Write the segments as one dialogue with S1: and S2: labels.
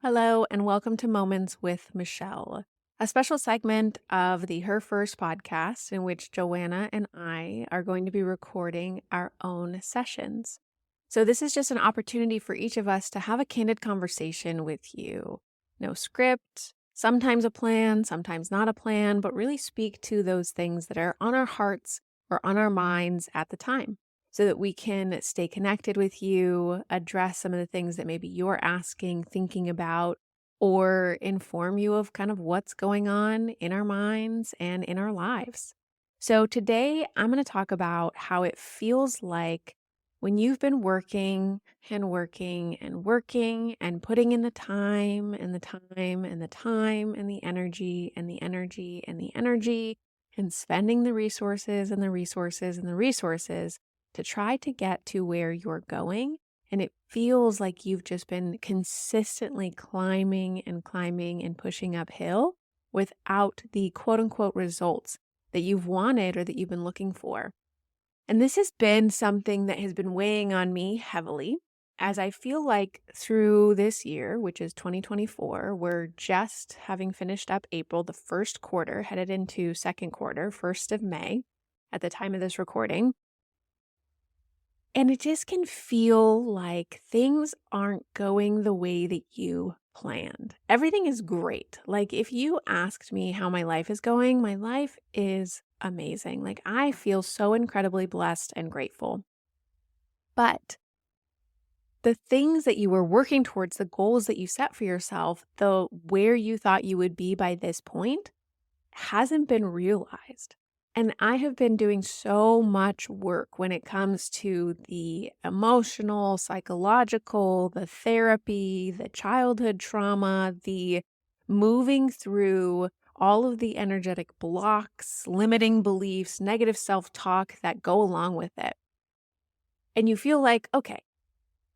S1: Hello, and welcome to Moments with Michelle, a special segment of the Her First podcast in which Joanna and I are going to be recording our own sessions. So, this is just an opportunity for each of us to have a candid conversation with you. No script, sometimes a plan, sometimes not a plan, but really speak to those things that are on our hearts or on our minds at the time, so that we can stay connected with you, address some of the things that maybe you're asking, thinking about, or inform you of kind of what's going on in our minds and in our lives. So today I'm going to talk about how it feels like when you've been working and working and working and putting in the time and the time and the time and the energy and the energy and the energy and spending the resources and the resources and the resources to try to get to where you're going. And it feels like you've just been consistently climbing and climbing and pushing uphill without the quote unquote results that you've wanted or that you've been looking for. And this has been something that has been weighing on me heavily, as I feel like through this year, which is 2024, we're just having finished up April, the first quarter, headed into second quarter, 1st of May at the time of this recording. And it just can feel like things aren't going the way that you planned. Everything is great. Like, if you asked me how my life is going, my life is amazing. Like, I feel so incredibly blessed and grateful. But the things that you were working towards, the goals that you set for yourself, the where you thought you would be by this point, hasn't been realized. And I have been doing so much work when it comes to the emotional, psychological, the therapy, the childhood trauma, the moving through all of the energetic blocks, limiting beliefs, negative self-talk that go along with it. And you feel like, okay,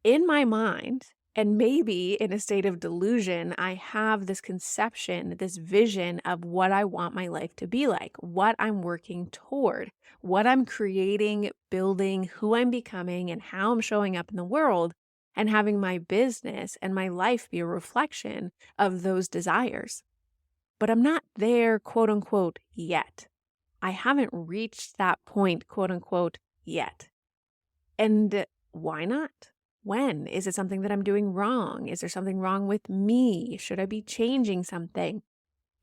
S1: in my mind, and maybe in a state of delusion, I have this conception, this vision of what I want my life to be like, what I'm working toward, what I'm creating, building, who I'm becoming, and how I'm showing up in the world, and having my business and my life be a reflection of those desires. But I'm not there, quote unquote, yet. I haven't reached that point, quote unquote, yet. And why not? When? Is it something that I'm doing wrong? Is there something wrong with me? Should I be changing something?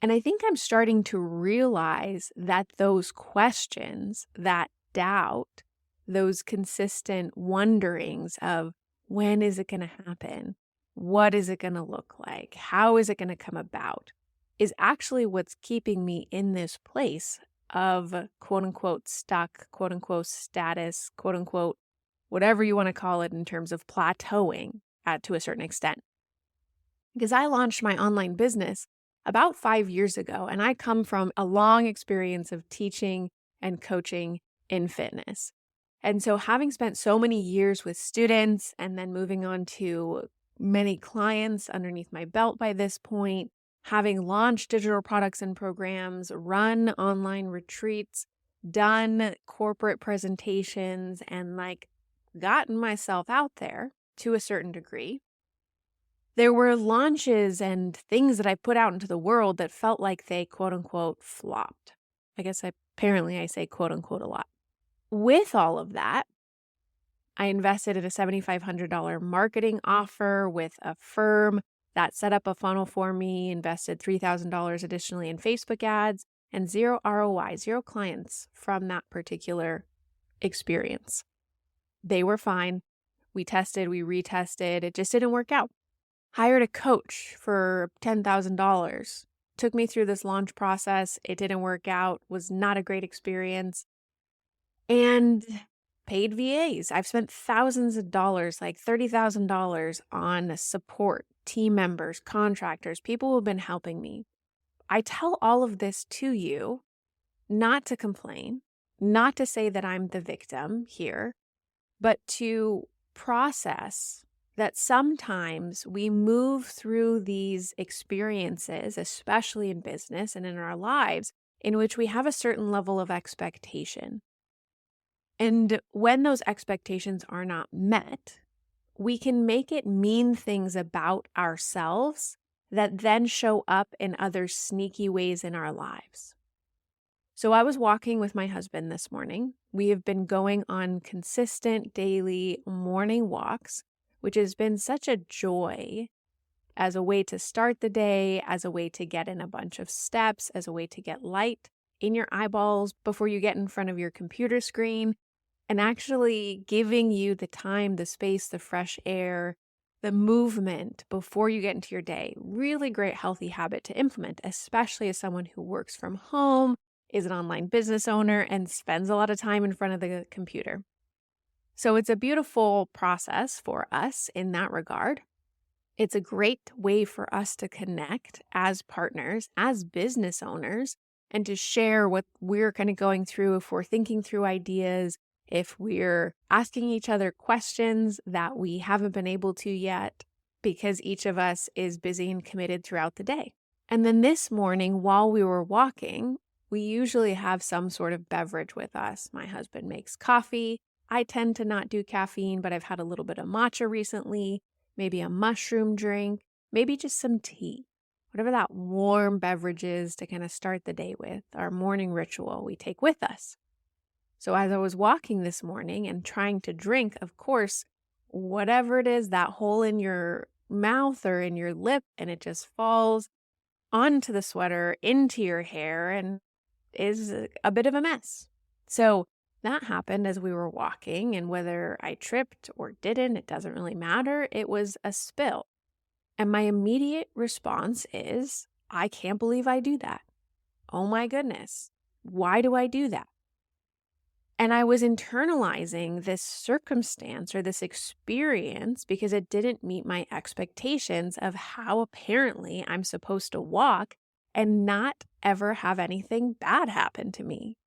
S1: And I think I'm starting to realize that those questions, that doubt, those consistent wonderings of when is it going to happen? What is it going to look like? How is it going to come about? Is actually what's keeping me in this place of quote unquote stuck, quote unquote status, quote unquote whatever you want to call it, in terms of plateauing to a certain extent. Because I launched my online business about 5 years ago, and I come from a long experience of teaching and coaching in fitness. And so having spent so many years with students and then moving on to many clients underneath my belt by this point, having launched digital products and programs, run online retreats, done corporate presentations, and gotten myself out there to a certain degree, there were launches and things that I put out into the world that felt like they quote unquote flopped. Apparently I say quote unquote a lot. With all of that, I invested in a $7,500 marketing offer with a firm that set up a funnel for me, invested $3,000 additionally in Facebook ads, and zero ROI, zero clients from that particular experience. They were fine. We tested, we retested. It just didn't work out. Hired a coach for $10,000. Took me through this launch process. It didn't work out. Was not a great experience. And paid VAs. I've spent thousands of dollars, like $30,000 on support, team members, contractors, people who have been helping me. I tell all of this to you not to complain, not to say that I'm the victim here, but to process that sometimes we move through these experiences, especially in business and in our lives, in which we have a certain level of expectation. And when those expectations are not met, we can make it mean things about ourselves that then show up in other sneaky ways in our lives. So I was walking with my husband this morning. We have been going on consistent daily morning walks, which has been such a joy as a way to start the day, as a way to get in a bunch of steps, as a way to get light in your eyeballs before you get in front of your computer screen, and actually giving you the time, the space, the fresh air, the movement before you get into your day. Really great, healthy habit to implement, especially as someone who works from home, is an online business owner, and spends a lot of time in front of the computer. So it's a beautiful process for us in that regard. It's a great way for us to connect as partners, as business owners, and to share what we're kind of going through if we're thinking through ideas, if we're asking each other questions that we haven't been able to yet, because each of us is busy and committed throughout the day. And then this morning, while we were walking, we usually have some sort of beverage with us. My husband makes coffee. I tend to not do caffeine, but I've had a little bit of matcha recently, maybe a mushroom drink, maybe just some tea, whatever that warm beverage is to kind of start the day with, our morning ritual we take with us. So as I was walking this morning and trying to drink, of course, whatever it is, that hole in your mouth or in your lip, and it just falls onto the sweater, into your hair, and is a bit of a mess. So that happened as we were walking, and whether I tripped or didn't, it doesn't really matter. It was a spill. And my immediate response is, I can't believe I do that. Oh my goodness. Why do I do that? And I was internalizing this circumstance or this experience because it didn't meet my expectations of how apparently I'm supposed to walk and not ever have anything bad happen to me.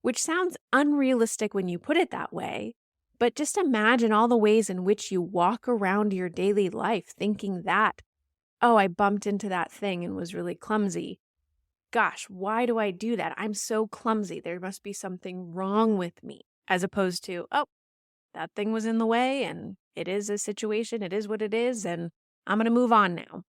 S1: Which sounds unrealistic when you put it that way, but just imagine all the ways in which you walk around your daily life thinking that, oh, I bumped into that thing and was really clumsy. Gosh, why do I do that? I'm so clumsy. There must be something wrong with me. As opposed to, oh, that thing was in the way and it is a situation. It is what it is. And I'm going to move on now.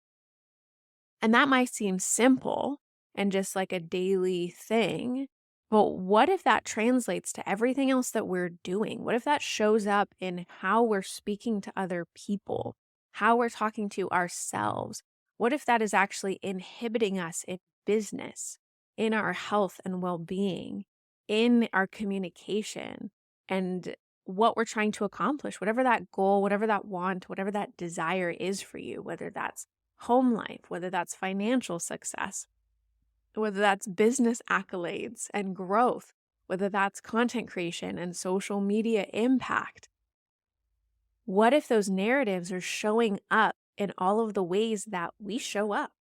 S1: And that might seem simple and just like a daily thing. But what if that translates to everything else that we're doing? What if that shows up in how we're speaking to other people, how we're talking to ourselves? What if that is actually inhibiting us in business, in our health and well-being, in our communication, and what we're trying to accomplish, whatever that goal, whatever that want, whatever that desire is for you, whether that's home life, whether that's financial success, whether that's business accolades and growth, whether that's content creation and social media impact. What if those narratives are showing up in all of the ways that we show up?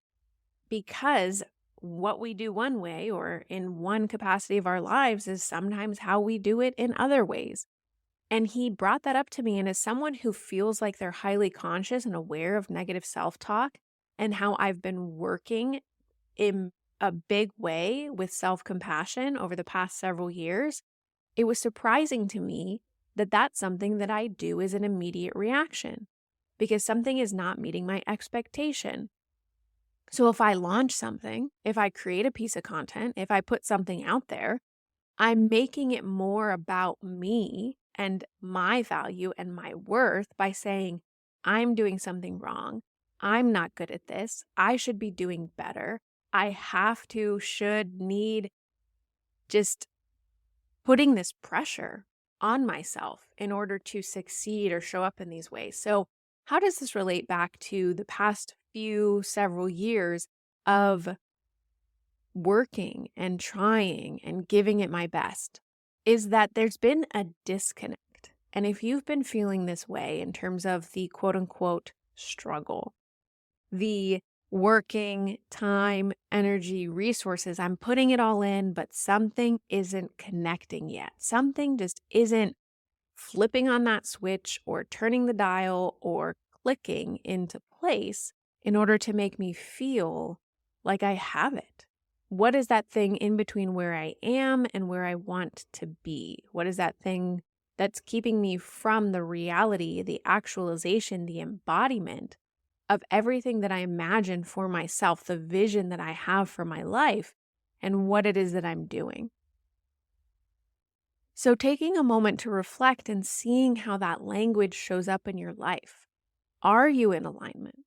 S1: Because what we do one way or in one capacity of our lives is sometimes how we do it in other ways. And he brought that up to me. And as someone who feels like they're highly conscious and aware of negative self-talk and how I've been working in a big way with self-compassion over the past several years, it was surprising to me that that's something that I do as an immediate reaction because something is not meeting my expectation. So if I launch something, if I create a piece of content, if I put something out there, I'm making it more about me and my value and my worth by saying, I'm doing something wrong. I'm not good at this. I should be doing better. I have to, should, need, just putting this pressure on myself in order to succeed or show up in these ways. So how does this relate back to the past several years of working and trying and giving it my best? Is that there's been a disconnect. And if you've been feeling this way in terms of the quote unquote struggle, the working, time, energy, resources, I'm putting it all in, but something isn't connecting yet. Something just isn't flipping on that switch or turning the dial or clicking into place in order to make me feel like I have it. What is that thing in between where I am and where I want to be? What is that thing that's keeping me from the reality, the actualization, the embodiment of everything that I imagine for myself, the vision that I have for my life, and what it is that I'm doing. So, taking a moment to reflect and seeing how that language shows up in your life. Are you in alignment?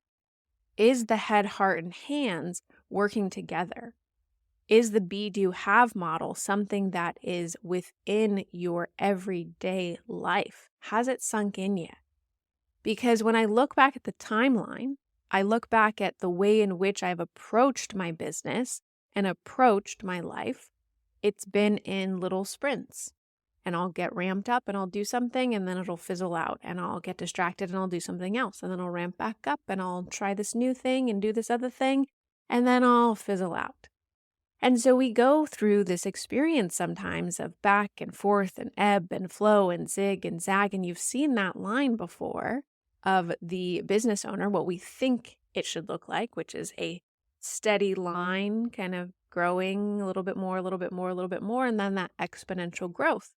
S1: Is the head, heart, and hands working together? Is the be, do, have model something that is within your everyday life? Has it sunk in yet? Because when I look back at the timeline, I look back at the way in which I've approached my business and approached my life. It's been in little sprints. And I'll get ramped up and I'll do something and then it'll fizzle out and I'll get distracted and I'll do something else. And then I'll ramp back up and I'll try this new thing and do this other thing and then I'll fizzle out. And so we go through this experience sometimes of back and forth and ebb and flow and zig and zag. And you've seen that line before of the business owner, what we think it should look like, which is a steady line kind of growing a little bit more, a little bit more, a little bit more, and then that exponential growth.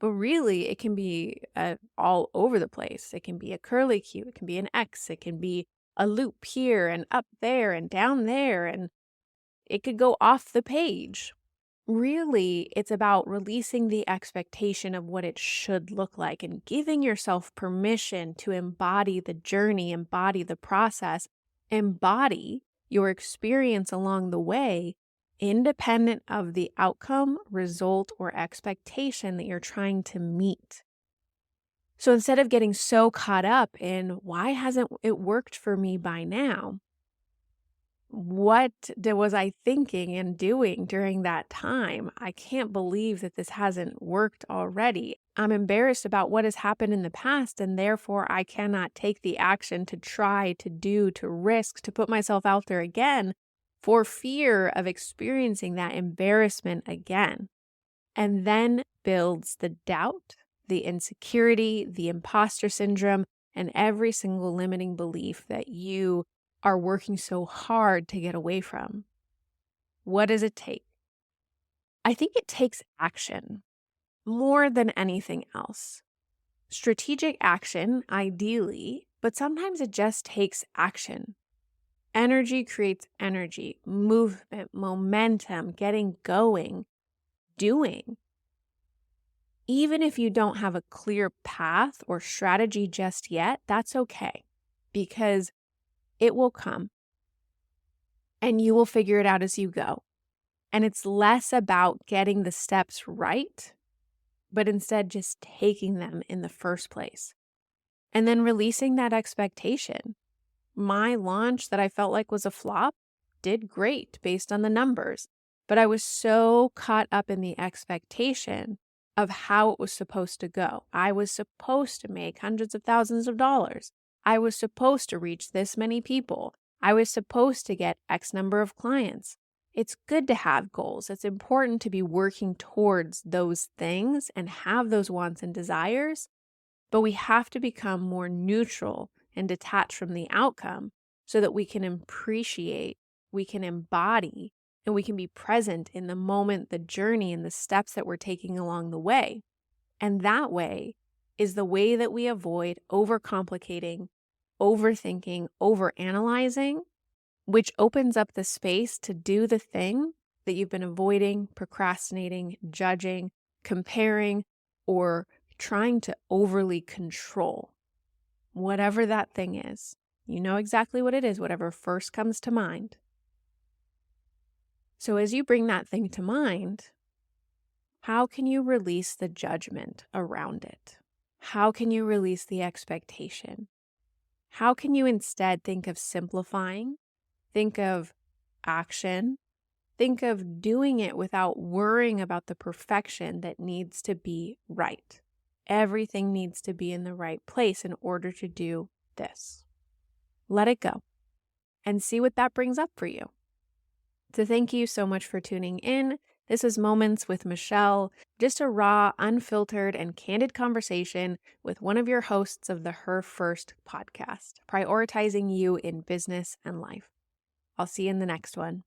S1: But really, it can be all over the place. It can be a curly Q, it can be an X, it can be a loop here and up there and down there, and it could go off the page. Really, it's about releasing the expectation of what it should look like and giving yourself permission to embody the journey, embody the process, embody your experience along the way, independent of the outcome, result, or expectation that you're trying to meet. So instead of getting so caught up in why hasn't it worked for me by now, what was I thinking and doing during that time? I can't believe that this hasn't worked already. I'm embarrassed about what has happened in the past, and therefore I cannot take the action to try, to do, to risk, to put myself out there again for fear of experiencing that embarrassment again. And then builds the doubt, the insecurity, the imposter syndrome, and every single limiting belief that you are working so hard to get away from. What does it take? I think it takes action more than anything else. Strategic action, ideally, but sometimes it just takes action. Energy creates energy, movement, momentum, getting going, doing. Even if you don't have a clear path or strategy just yet, that's okay, because it will come and you will figure it out as you go. And it's less about getting the steps right, but instead just taking them in the first place. And then releasing that expectation. My launch that I felt like was a flop did great based on the numbers, but I was so caught up in the expectation of how it was supposed to go. I was supposed to make hundreds of thousands of dollars. I was supposed to reach this many people. I was supposed to get X number of clients. It's good to have goals. It's important to be working towards those things and have those wants and desires, but we have to become more neutral and detached from the outcome so that we can appreciate, we can embody, and we can be present in the moment, the journey, and the steps that we're taking along the way. And that way is the way that we avoid overcomplicating, overthinking, overanalyzing, which opens up the space to do the thing that you've been avoiding, procrastinating, judging, comparing, or trying to overly control. Whatever that thing is, you know exactly what it is, whatever first comes to mind. So as you bring that thing to mind, how can you release the judgment around it? How can you release the expectation? How can you instead think of simplifying, think of action, think of doing it without worrying about the perfection that needs to be right? Everything needs to be in the right place in order to do this. Let it go and see what that brings up for you. So thank you so much for tuning in. This is Moments with Michelle, just a raw, unfiltered, and candid conversation with one of your hosts of the Her First podcast, prioritizing you in business and life. I'll see you in the next one.